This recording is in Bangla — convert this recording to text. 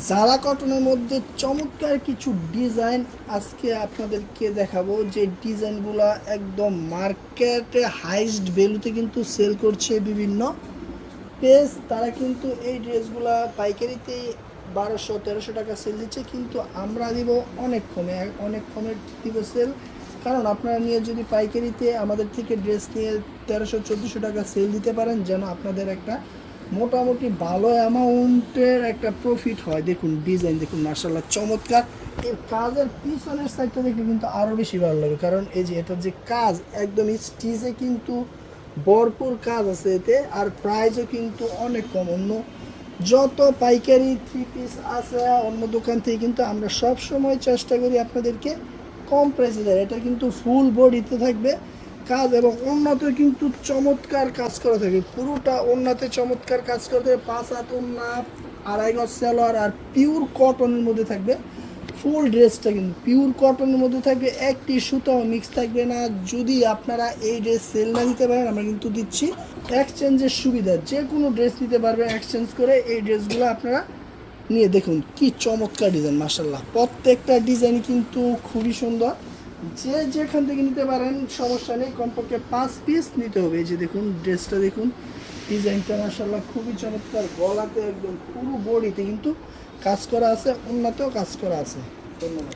জারা কটনের মধ্যে চমৎকার কিছু ডিজাইন আজকে আপনাদেরকে দেখাবো, যে ডিজাইনগুলো একদম মার্কেটে হাইস্ট ভ্যালুতে কিন্তু সেল করছে বিভিন্ন পেজ। তারা কিন্তু এই ড্রেসগুলা পাইকারিতে 1200-1300 টাকা সেল দিচ্ছে, কিন্তু আমরা দিব অনেক কমে দিব সেল। কারণ আপনারা নিয়ে যদি পাইকারিতে আমাদের থেকে ড্রেস নিয়ে 1300-1400 টাকা সেল দিতে পারেন, যেন আপনাদের একটা মোটামুটি ভালো অ্যামাউন্টের একটা প্রফিট হয়। দেখুন ডিজাইন, দেখুন মার্শাল্লাহ চমৎকার। এর কাজের পিছনের সাইডটা দেখলে কিন্তু আরও বেশি ভালো লাগে, কারণ এই যে এটার যে কাজ একদম স্টিচে কিন্তু ভরপুর কাজ আছে এতে, আর প্রাইসও কিন্তু অনেক কম। অন্য যত পাইকারি থ্রি পিস আছে অন্য দোকান থেকে কিন্তু আমরা সব সময় চেষ্টা করি আপনাদেরকে কম প্রাইসে দেয়। এটা কিন্তু ফুল বডিতে থাকবে কাজ, এবং ওন্নাতে কিন্তু চমৎকার কাজ করা থাকে, পুরোটা ওন্নাতে চমৎকার কাজ করতে হবে। 5 হাত ওন্না, 2.5 গজ সালোয়ার, আর পিওর কটনের মধ্যে থাকবে। ফুল ড্রেসটা কিন্তু পিওর কটনের মধ্যে থাকবে, একটি সুতাও মিক্স থাকবে না। যদি আপনারা এই ড্রেস সেল না দিতে পারেন, আমরা কিন্তু দিচ্ছি এক্সচেঞ্জের সুবিধা, যে কোনো ড্রেস নিতে পারবেন এক্সচেঞ্জ করে। এই ড্রেসগুলো আপনারা নিয়ে দেখুন কি চমৎকার ডিজাইন, মাশাল্লাহ প্রত্যেকটা ডিজাইন কিন্তু খুবই সুন্দর। যে যেখান থেকে নিতে পারেন সমস্যা নেই, কমপক্ষে 5 পিস নিতে হবে। এই যে দেখুন ড্রেসটা, দেখুন ডিজাইনটা মাশাল্লাহ খুবই চমৎকার। গলাতে একদম পুরো বডিতে কিন্তু কাজ করা আছে, অন্যতেও কাজ করা আছে। ধন্যবাদ।